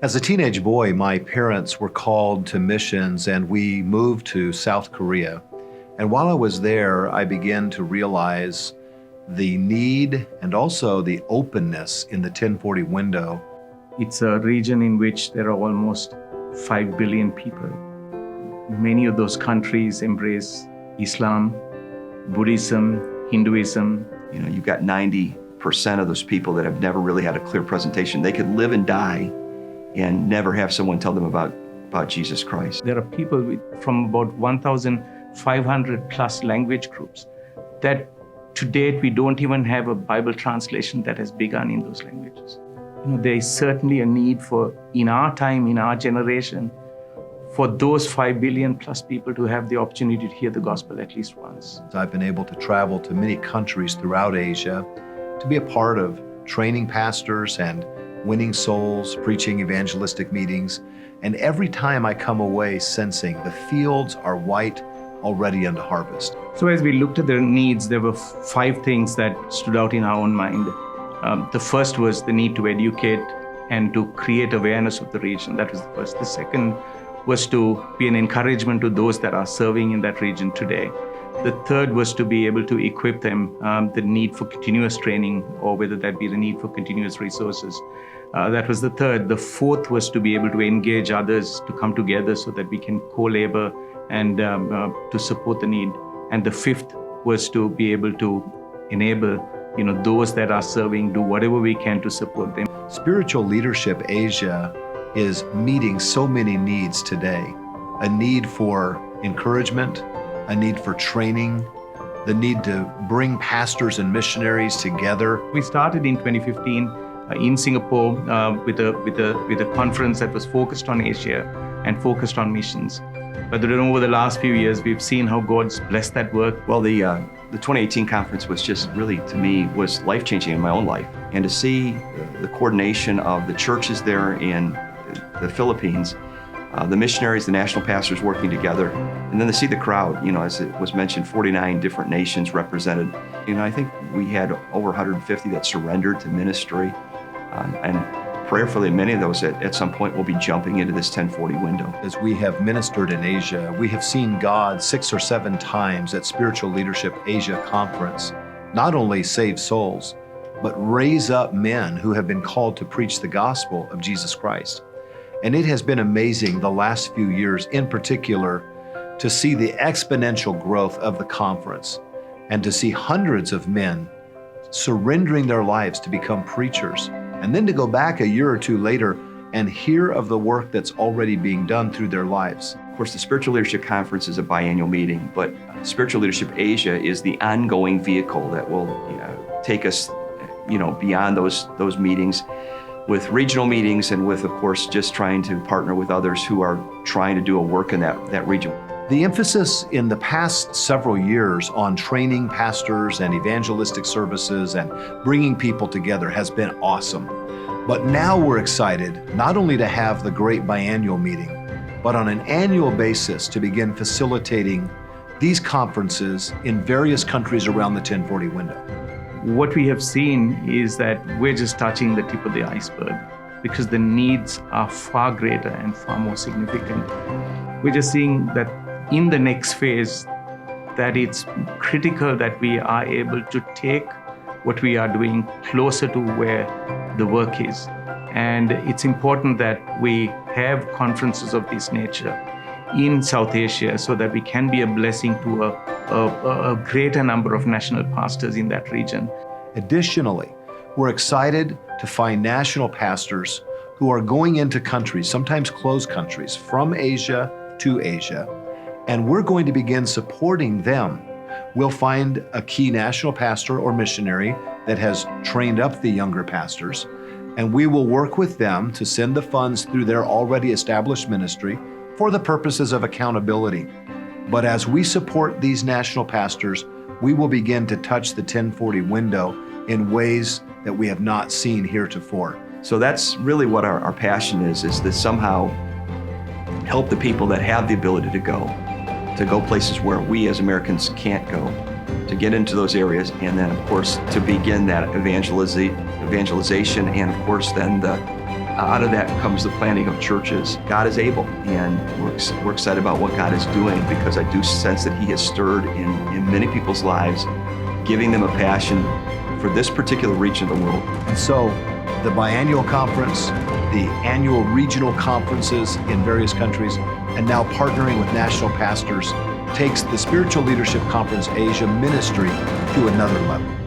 As a teenage boy, my parents were called to missions and we moved to South Korea. And while I was there, I began to realize the need and also the openness in the 1040 window. It's a region in which there are almost 5 billion people. Many of those countries embrace Islam, Buddhism, Hinduism. You've got 90% of those people that have never really had a clear presentation. They could live and die and never have someone tell them about Jesus Christ. There are people from about 1,500 plus language groups that to date we don't even have a Bible translation that has begun in those languages. There is certainly a need for, in our time, in our generation, for those 5 billion plus people to have the opportunity to hear the gospel at least once. I've been able to travel to many countries throughout Asia to be a part of training pastors and winning souls, preaching evangelistic meetings. And every time I come away sensing the fields are white already unto harvest. So as we looked at their needs, there were 5 things that stood out in our own mind. The first was the need to educate and to create awareness of the region. That was the first. The second was to be an encouragement to those that are serving in that region today. The third was to be able to equip them, the need for continuous training, or whether that be the need for continuous resources. That was the third. The fourth was to be able to engage others to come together so that we can co-labor and to support the need. And the fifth was to be able to enable those that are serving, do whatever we can to support them. Spiritual Leadership Asia is meeting so many needs today. A need for encouragement, a need for training, the need to bring pastors and missionaries together. We started in 2015 in Singapore with a conference that was focused on Asia and focused on missions. But then over the last few years, we've seen how God's blessed that work. Well, the 2018 conference was just really, to me, was life-changing in my own life. And to see the coordination of the churches there in the Philippines, the missionaries, the national pastors working together, and then to see the crowd, as it was mentioned, 49 different nations represented. I think we had over 150 that surrendered to ministry, and prayerfully, many of those at some point will be jumping into this 1040 window. As we have ministered in Asia, we have seen God 6 or 7 times at Spiritual Leadership Asia Conference, not only save souls, but raise up men who have been called to preach the gospel of Jesus Christ. And it has been amazing the last few years, in particular, to see the exponential growth of the conference and to see hundreds of men surrendering their lives to become preachers, and then to go back a year or two later and hear of the work that's already being done through their lives. Of course, the Spiritual Leadership Conference is a biannual meeting, but Spiritual Leadership Asia is the ongoing vehicle that will take us beyond those meetings, with regional meetings and with, of course, just trying to partner with others who are trying to do a work in that region. The emphasis in the past several years on training pastors and evangelistic services and bringing people together has been awesome. But now we're excited not only to have the great biannual meeting, but on an annual basis to begin facilitating these conferences in various countries around the 1040 window. What we have seen is that we're just touching the tip of the iceberg because the needs are far greater and far more significant. We're just seeing that in the next phase, that it's critical that we are able to take what we are doing closer to where the work is. And it's important that we have conferences of this nature in South Asia so that we can be a blessing to a greater number of national pastors in that region. Additionally, we're excited to find national pastors who are going into countries, sometimes closed countries, from Asia to Asia, and we're going to begin supporting them. We'll find a key national pastor or missionary that has trained up the younger pastors, and we will work with them to send the funds through their already established ministry for the purposes of accountability. But as we support these national pastors, we will begin to touch the 1040 window in ways that we have not seen heretofore. So that's really what our passion is to somehow help the people that have the ability to go places where we as Americans can't go, to get into those areas, and then of course to begin that evangelization, and of course then out of that comes the planting of churches. God is able, and we're excited about what God is doing, because I do sense that He has stirred in many people's lives, giving them a passion for this particular region of the world. And so the biannual conference, the annual regional conferences in various countries, and now partnering with national pastors takes the Spiritual Leadership Conference Asia ministry to another level.